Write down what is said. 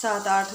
7-8